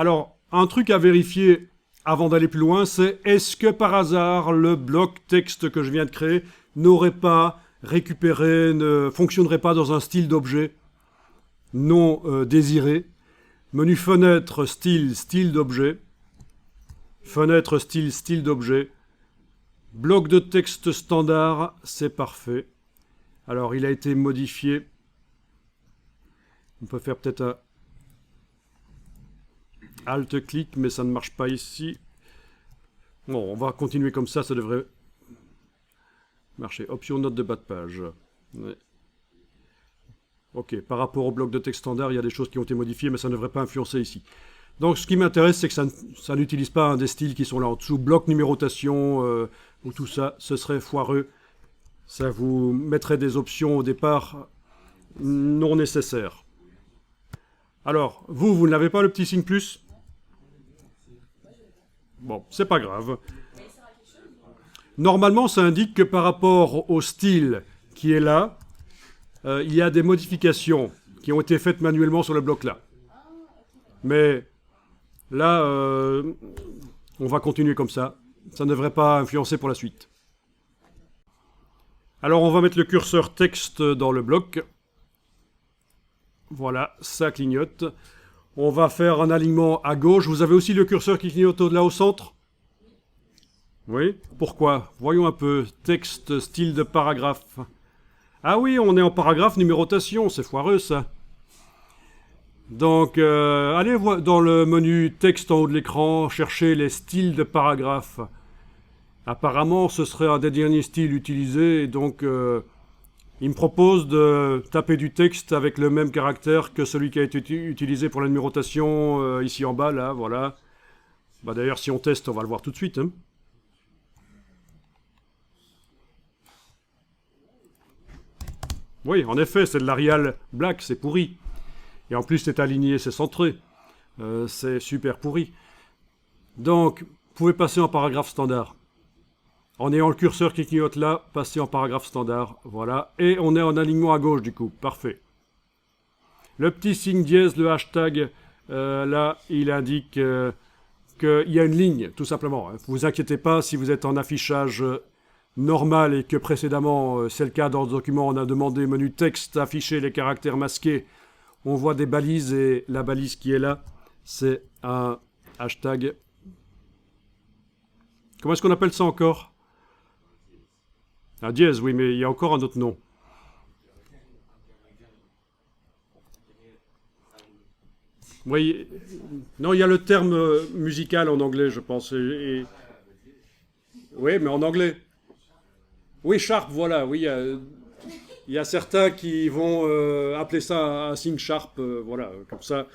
Alors, un truc à vérifier avant d'aller plus loin, c'est est-ce que par hasard le bloc texte que je viens de créer n'aurait pas récupéré, ne fonctionnerait pas dans un style d'objet non désiré. Menu fenêtre, style, style d'objet. Fenêtre, style, style d'objet. Bloc de texte standard, c'est parfait. Alors, il a été modifié. On peut faire peut-être un Alt-clic, mais ça ne marche pas ici. Bon, on va continuer comme ça devrait marcher. Option note de bas de page. Ouais. Ok, par rapport au bloc de texte standard, il y a des choses qui ont été modifiées, mais ça ne devrait pas influencer ici. Donc, ce qui m'intéresse, c'est que ça n'utilise pas un des styles qui sont là en dessous. Bloc numérotation, ou tout ça, ce serait foireux. Ça vous mettrait des options au départ non nécessaires. Alors, vous n'avez pas le petit signe plus? Bon, c'est pas grave. Normalement, ça indique que par rapport au style qui est là, il y a des modifications qui ont été faites manuellement sur le bloc là. Mais là, on va continuer comme ça. Ça ne devrait pas influencer pour la suite. Alors, on va mettre le curseur texte dans le bloc. Voilà, ça clignote. On va faire un alignement à gauche. Vous avez aussi le curseur qui clignote là au centre? Oui. Pourquoi? Voyons un peu. Texte, style de paragraphe. Ah oui, on est en paragraphe numérotation. C'est foireux, ça. Donc, allez dans le menu texte en haut de l'écran, chercher les styles de paragraphe. Apparemment, ce serait un des derniers styles utilisés. Donc, il me propose de taper du texte avec le même caractère que celui qui a été utilisé pour la numérotation ici en bas, là, voilà. Bah, d'ailleurs, si on teste, on va le voir tout de suite. Hein. Oui, en effet, c'est de l'Arial Black, c'est pourri. Et en plus, c'est aligné, c'est centré. C'est super pourri. Donc, vous pouvez passer en paragraphe standard. En ayant le curseur qui clignote là, passer en paragraphe standard, voilà. Et on est en alignement à gauche du coup, parfait. Le petit signe dièse, le hashtag, là, il indique qu'il y a une ligne, tout simplement. Ne vous inquiétez pas si vous êtes en affichage normal et que précédemment, c'est le cas dans le document, on a demandé menu texte, afficher les caractères masqués. On voit des balises et la balise qui est là, c'est un hashtag. Comment est-ce qu'on appelle ça encore ? Un dièse, oui, mais il y a encore un autre nom. Oui, non, il y a le terme musical en anglais, je pense. Oui, mais en anglais. Oui, sharp, voilà, oui. Il y a certains qui vont appeler ça un signe sharp, voilà, comme ça.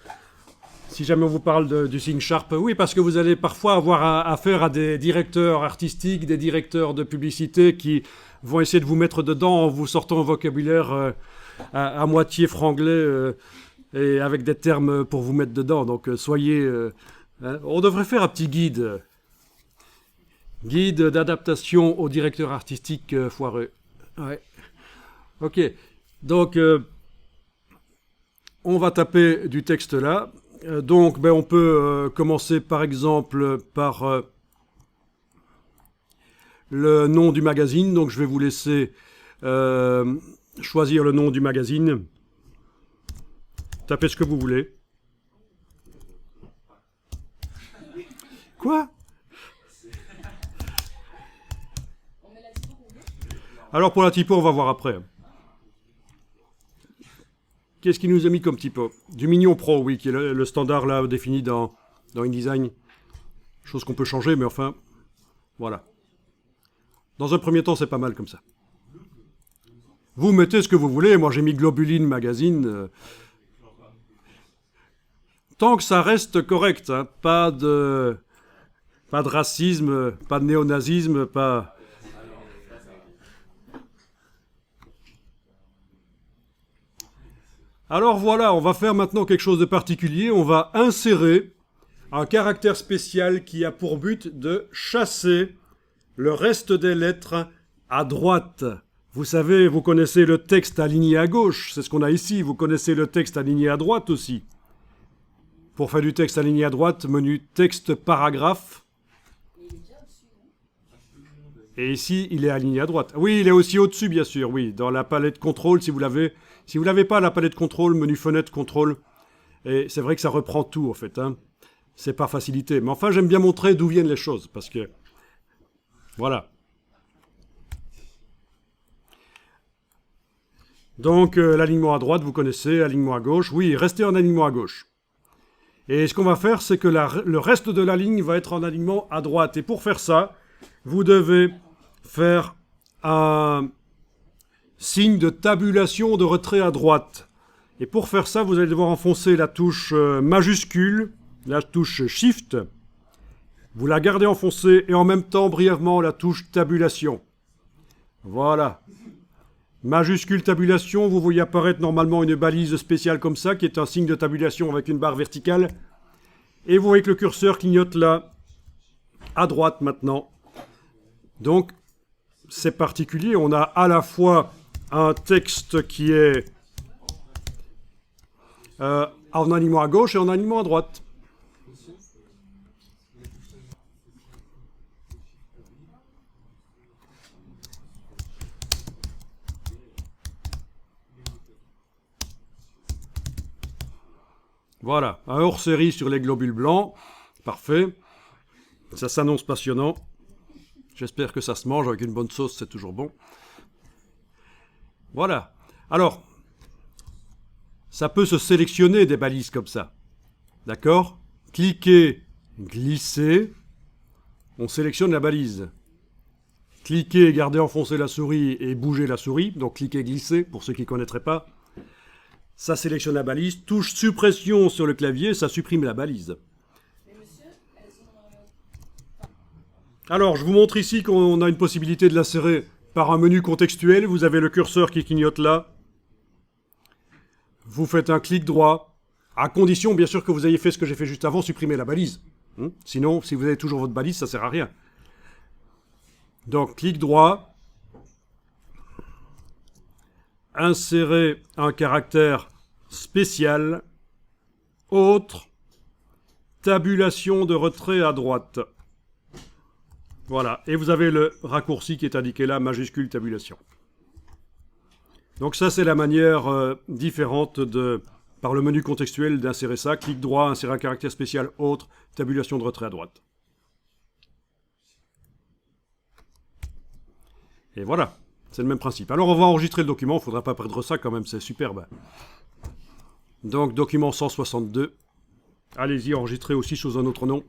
Si jamais on vous parle du signe sharp, oui, parce que vous allez parfois avoir affaire à des directeurs artistiques, des directeurs de publicité qui vont essayer de vous mettre dedans en vous sortant un vocabulaire à moitié franglais et avec des termes pour vous mettre dedans. Donc soyez... hein, on devrait faire un petit guide. Guide d'adaptation aux directeurs artistiques foireux. Ouais. Ok. Donc, on va taper du texte là. Donc, on peut commencer par exemple par le nom du magazine. Donc, je vais vous laisser choisir le nom du magazine. Tapez ce que vous voulez. Quoi ? Alors, pour la typo, on va voir après. Qu'est-ce qu'il nous a mis comme typo? Du Mignon Pro, oui, qui est le standard là défini dans InDesign. Chose qu'on peut changer, mais enfin, voilà. Dans un premier temps, c'est pas mal comme ça. Vous mettez ce que vous voulez. Moi, j'ai mis Globuline Magazine. Tant que ça reste correct, hein, pas de racisme, pas de néonazisme, pas... Alors voilà, on va faire maintenant quelque chose de particulier. On va insérer un caractère spécial qui a pour but de chasser le reste des lettres à droite. Vous savez, vous connaissez le texte aligné à gauche, c'est ce qu'on a ici. Vous connaissez le texte aligné à droite aussi. Pour faire du texte aligné à droite, menu texte paragraphe. Et ici, il est aligné à droite. Oui, il est aussi au-dessus, bien sûr, oui. Dans la palette contrôle, si vous l'avez. Si vous l'avez pas, la palette contrôle, menu fenêtre, contrôle. Et c'est vrai que ça reprend tout, en fait. Hein. C'est par facilité. Mais enfin, j'aime bien montrer d'où viennent les choses. Parce que... Voilà. Donc, l'alignement à droite, vous connaissez. Alignement à gauche. Oui, restez en alignement à gauche. Et ce qu'on va faire, c'est que le reste de la ligne va être en alignement à droite. Et pour faire ça, vous devez faire un signe de tabulation de retrait à droite. Et pour faire ça, vous allez devoir enfoncer la touche majuscule, la touche Shift. Vous la gardez enfoncée et en même temps, brièvement, la touche tabulation. Voilà. Majuscule tabulation, vous voyez apparaître normalement une balise spéciale comme ça, qui est un signe de tabulation avec une barre verticale. Et vous voyez que le curseur clignote là, à droite maintenant. Donc, c'est particulier. On a à la fois un texte qui est en alignement à gauche et en alignement à droite. Voilà, un hors-série sur les globules blancs. Parfait. Ça s'annonce passionnant. J'espère que ça se mange avec une bonne sauce, c'est toujours bon. Voilà. Alors, ça peut se sélectionner des balises comme ça. D'accord? Cliquez, glissez. On sélectionne la balise. Cliquez, gardez enfoncé la souris et bougez la souris. Donc cliquez, glissez, pour ceux qui ne connaîtraient pas. Ça sélectionne la balise. Touche suppression sur le clavier, ça supprime la balise. Alors, je vous montre ici qu'on a une possibilité de l'insérer par un menu contextuel. Vous avez le curseur qui clignote là. Vous faites un clic droit, à condition, bien sûr, que vous ayez fait ce que j'ai fait juste avant, supprimer la balise. Sinon, si vous avez toujours votre balise, ça ne sert à rien. Donc, clic droit. Insérer un caractère spécial. Autre. Tabulation de retrait à droite. Voilà. Et vous avez le raccourci qui est indiqué là, majuscule tabulation. Donc ça, c'est la manière différente par le menu contextuel d'insérer ça. Clic droit, insérer un caractère spécial, autre, tabulation de retrait à droite. Et voilà, c'est le même principe. Alors on va enregistrer le document, il ne faudra pas perdre ça quand même, c'est superbe. Donc document 162. Allez-y, enregistrez aussi sous un autre nom.